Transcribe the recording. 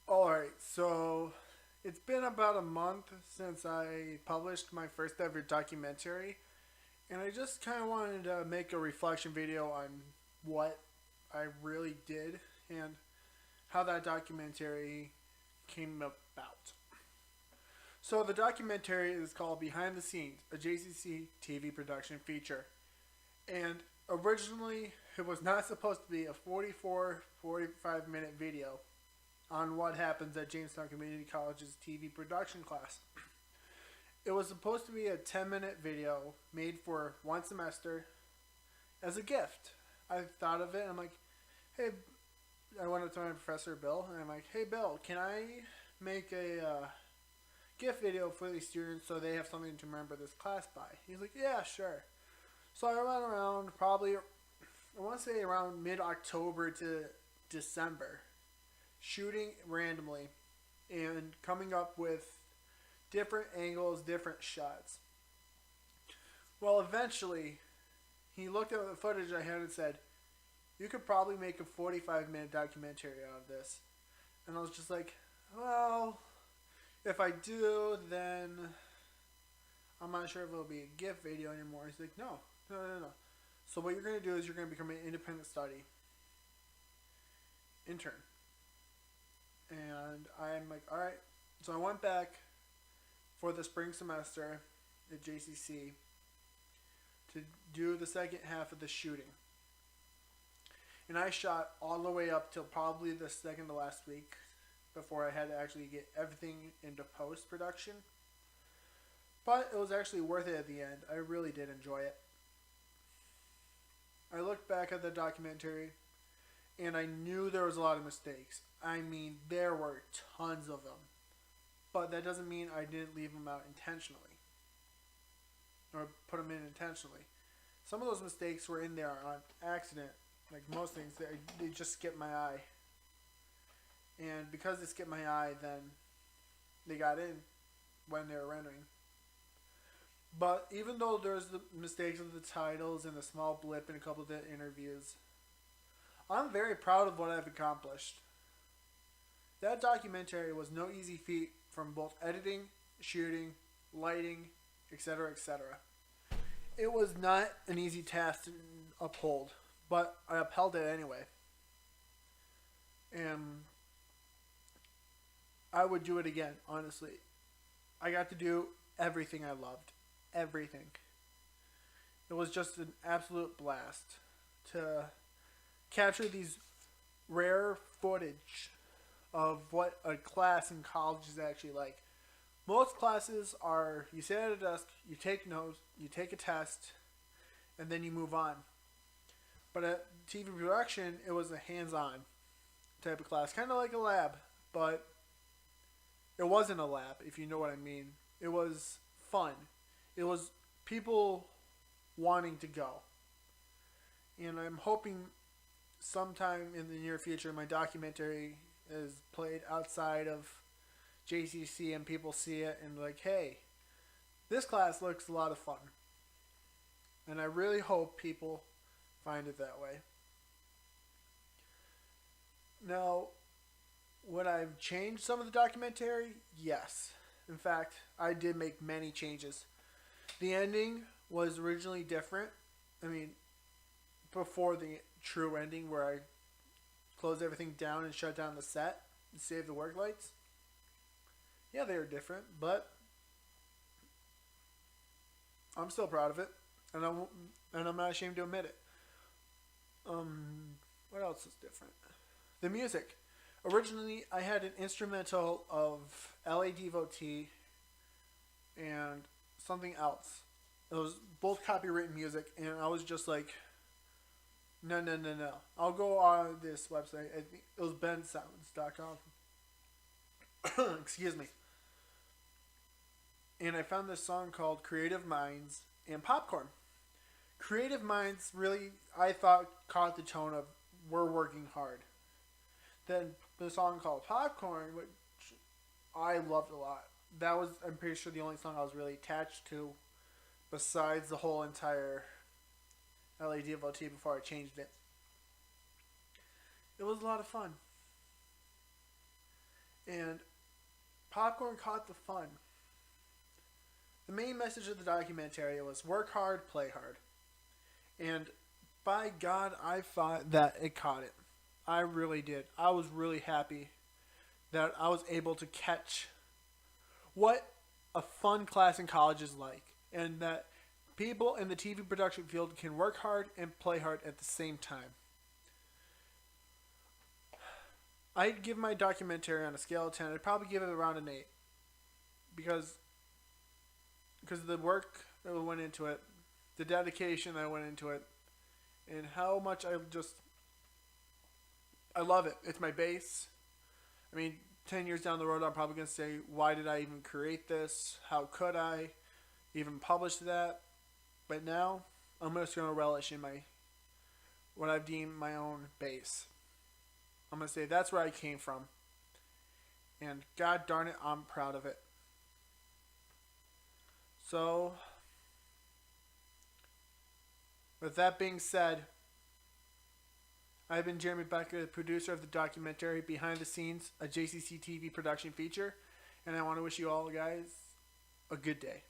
Alright, so it's been about a month since I published my first ever documentary, and I just kind of wanted to make a reflection video on what I really did and how that documentary came about. So the documentary is called Behind the Scenes, a JCC TV production feature. And originally, it was not supposed to be a 45 minute video on what happens at Jamestown Community College's TV production class. It was supposed to be a 10-minute video made for one semester as a gift. I thought of it and I'm like, hey, I went up to my professor, Bill, and I'm like, hey, Bill, can I make a gift video for these students so they have something to remember this class by? He's like, yeah, sure. So I went around probably, I want to say around mid October to December, shooting randomly and coming up with different angles, different shots. Well, eventually, he looked at the footage I had and said, you could probably make a 45-minute documentary out of this. And I was just like, well, if I do, then I'm not sure if it'll be a gift video anymore. He's like, no, no, no, no. So what you're going to do is you're going to become an independent study intern. And I'm like, all right. So I went back for the spring semester at JCC to do the second half of the shooting. And I shot all the way up till probably the second to last week before I had to actually get everything into post production. But it was actually worth it at the end. I really did enjoy it. I looked back at the documentary and I knew there was a lot of mistakes. I mean, there were tons of them. But that doesn't mean I didn't leave them out intentionally or put them in intentionally. Some of those mistakes were in there on accident. Like most things, they just skipped my eye. And because they skipped my eye, then they got in when they were rendering. But even though there's the mistakes of the titles and the small blip in a couple of the interviews, I'm very proud of what I've accomplished. That documentary was no easy feat from both editing, shooting, lighting, etc., etc. It was not an easy task to uphold, but I upheld it anyway. And I would do it again, honestly. I got to do everything I loved. Everything. It was just an absolute blast to capture these rare footage of what a class in college is actually like. Most classes are you sit at a desk, you take notes, you take a test, and then you move on. But at TV production, it was a hands-on type of class, kind of like a lab, but it wasn't a lab, if you know what I mean. It was fun. It was people wanting to go. And I'm hoping sometime in the near future my documentary is played outside of JCC and people see it and like, hey, this class looks a lot of fun. And I really hope people find it that way. Now, would I've changed some of the documentary? Yes. In fact, I did make many changes. The ending was originally different. I mean, before the true ending where I closed everything down and shut down the set and saved the work lights. Yeah, they were different, but I'm still proud of it, and I'm not ashamed to admit it. What else is different? The music. Originally, I had an instrumental of LA Devotee and something else. It was both copywritten music, and I was just like, no, no, no, no. I'll go on this website. I think it was bensounds.com. Excuse me. And I found this song called Creative Minds and Popcorn. Creative Minds really, I thought, caught the tone of we're working hard. Then the song called Popcorn, which I loved a lot. That was, I'm pretty sure, the only song I was really attached to besides the whole entire LA Devotee before I changed it. It was a lot of fun. And popcorn caught the fun. The main message of the documentary was work hard, play hard. And by God, I thought that it caught it. I really did. I was really happy that I was able to catch what a fun class in college is like, and that people in the TV production field can work hard and play hard at the same time. I'd give my documentary on a scale of 10. I'd probably give it around an 8 because of the work that went into it, the dedication that went into it, and how much I love it. It's my base. I mean, 10 years down the road, I'm probably going to say, why did I even create this? How could I even publish that? But now, I'm just going to relish in what I've deemed my own base. I'm going to say that's where I came from. And God darn it, I'm proud of it. So, with that being said, I've been Jeremy Becker, the producer of the documentary Behind the Scenes, a JCC TV production feature, and I want to wish you all guys a good day.